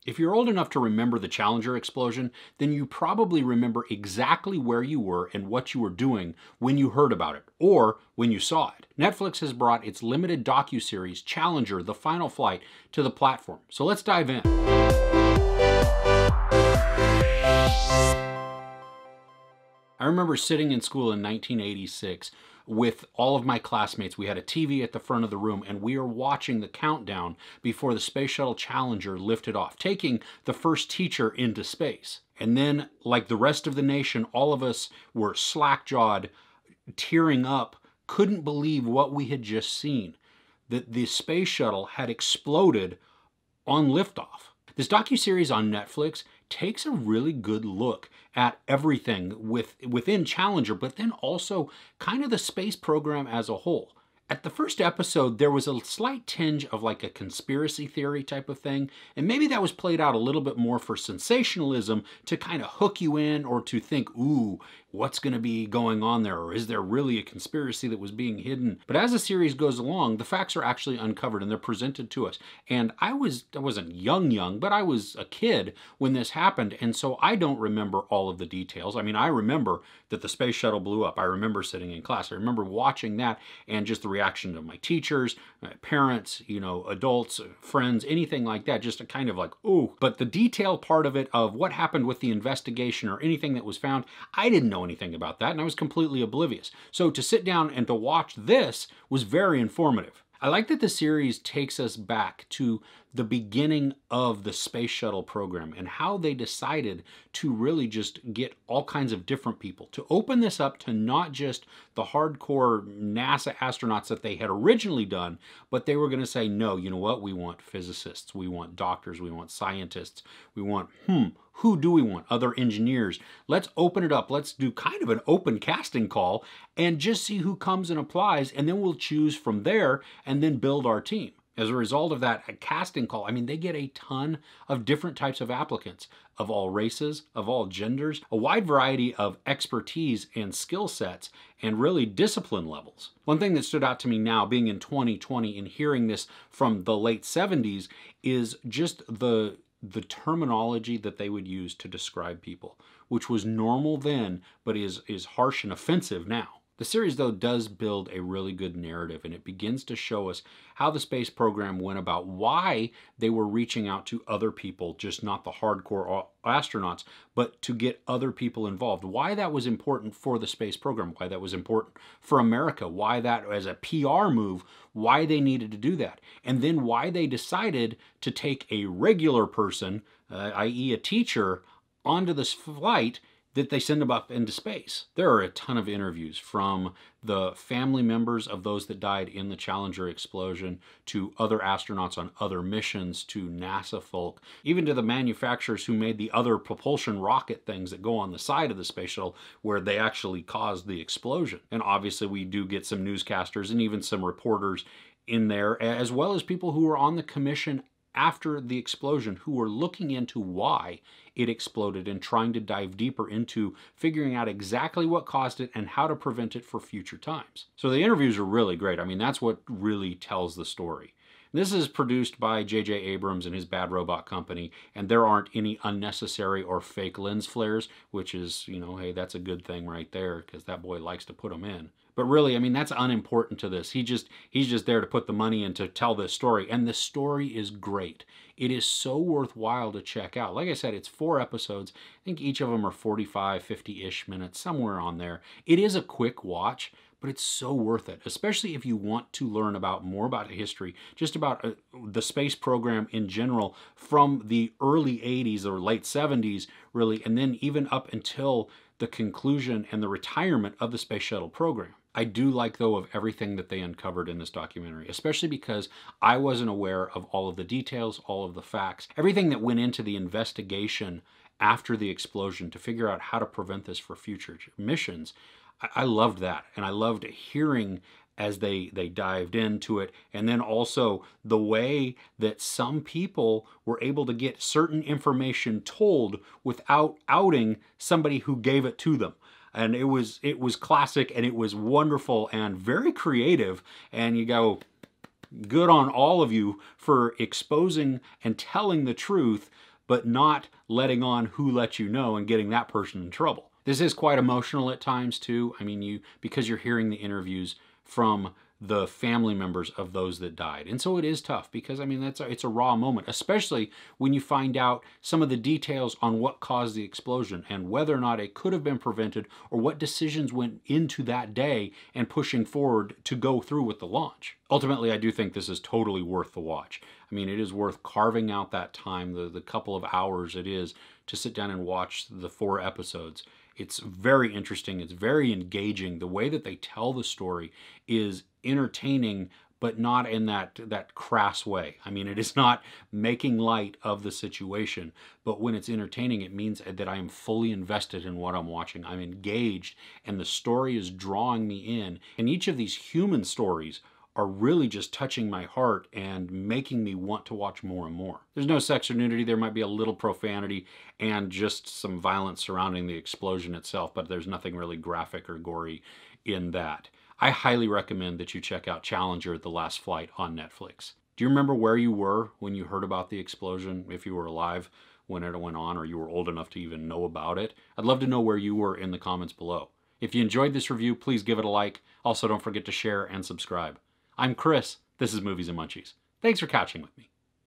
If you're old enough to remember the Challenger explosion, then you probably remember exactly where you were and what you were doing when you heard about it, or when you saw it. Netflix has brought its limited docuseries, Challenger: The Final Flight, to the platform. So let's dive in. I remember sitting in school in 1986 with all of my classmates. We had a TV at the front of the room, and we were watching the countdown before the Space Shuttle Challenger lifted off, taking the first teacher into space. And then, like the rest of the nation, all of us were slack-jawed, tearing up, couldn't believe what we had just seen, that the space shuttle had exploded on liftoff. This docuseries on Netflix takes a really good look at everything within Challenger, but then also kind of the space program as a whole. At the first episode, there was a slight tinge of like a conspiracy theory type of thing, and maybe that was played out a little bit more for sensationalism to kind of hook you in, or to think, ooh, what's going to be going on there, or is there really a conspiracy that was being hidden? But as the series goes along, the facts are actually uncovered and they're presented to us. And I wasn't young, but I was a kid when this happened, and so I don't remember all of the details. I mean, I remember that the space shuttle blew up. I remember sitting in class. I remember watching that and just the reaction of my teachers, my parents, adults, friends, anything like that, just a kind of like, ooh. But the detail part of it, of what happened with the investigation or anything that was found, I didn't know anything about that, and I was completely oblivious. So to sit down and to watch this was very informative. I like that the series takes us back to the beginning of the space shuttle program and how they decided to really just get all kinds of different people to open this up to not just the hardcore NASA astronauts that they had originally done, but they were going to say, no, you know what? We want physicists, we want doctors, we want scientists, we want, who do we want? Other engineers. Let's open it up. Let's do kind of an open casting call and just see who comes and applies, and then we'll choose from there and then build our team. As a result of that casting call, I mean, they get a ton of different types of applicants, of all races, of all genders, a wide variety of expertise and skill sets, and really discipline levels. One thing that stood out to me now, being in 2020 and hearing this from the late 70s, is just the terminology that they would use to describe people, which was normal then, but is harsh and offensive now. The series, though, does build a really good narrative, and it begins to show us how the space program went about, why they were reaching out to other people, just not the hardcore astronauts, but to get other people involved, why that was important for the space program, why that was important for America, why that as a PR move, why they needed to do that, and then why they decided to take a regular person, i.e. a teacher, onto this flight that they send them up into space. There are a ton of interviews from the family members of those that died in the Challenger explosion, to other astronauts on other missions, to NASA folk, even to the manufacturers who made the other propulsion rocket things that go on the side of the space shuttle where they actually caused the explosion. And obviously we do get some newscasters and even some reporters in there, as well as people who were on the commission after the explosion, who were looking into why it exploded and trying to dive deeper into figuring out exactly what caused it and how to prevent it for future times. So the interviews are really great. I mean, that's what really tells the story. This is produced by J.J. Abrams and his Bad Robot Company, and there aren't any unnecessary or fake lens flares, which is, hey, that's a good thing right there, because that boy likes to put them in. But really, I mean, that's unimportant to this. He's just there to put the money in to tell this story, and the story is great. It is so worthwhile to check out. Like I said, it's 4 episodes. I think each of them are 45, 50-ish minutes, somewhere on there. It is a quick watch, but it's so worth it, especially if you want to learn more about history, just about the space program in general from the early 80s or late 70s, really, and then even up until the conclusion and the retirement of the space shuttle program. I do like, though, of everything that they uncovered in this documentary, especially because I wasn't aware of all of the details, all of the facts, everything that went into the investigation after the explosion to figure out how to prevent this for future missions. I loved that, and I loved hearing as they dived into it, and then also the way that some people were able to get certain information told without outing somebody who gave it to them. And it was classic, and it was wonderful and very creative, and you go, good on all of you for exposing and telling the truth but not letting on who let you know and getting that person in trouble. This is quite emotional at times too. I mean, because you're hearing the interviews from the family members of those that died. And so it is tough because, I mean, it's a raw moment, especially when you find out some of the details on what caused the explosion and whether or not it could have been prevented or what decisions went into that day and pushing forward to go through with the launch. Ultimately, I do think this is totally worth the watch. I mean, it is worth carving out that time, the couple of hours it is to sit down and watch the 4 episodes. It's very interesting. It's very engaging. The way that they tell the story is entertaining, but not in that crass way. I mean, it is not making light of the situation, but when it's entertaining, it means that I am fully invested in what I'm watching. I'm engaged, and the story is drawing me in. And each of these human stories are really just touching my heart and making me want to watch more and more. There's no sex or nudity. There might be a little profanity and just some violence surrounding the explosion itself, but there's nothing really graphic or gory in that. I highly recommend that you check out Challenger: The Last Flight on Netflix. Do you remember where you were when you heard about the explosion, if you were alive when it went on or you were old enough to even know about it? I'd love to know where you were in the comments below. If you enjoyed this review, please give it a like. Also, don't forget to share and subscribe. I'm Chris. This is Movies and Munchies. Thanks for catching with me.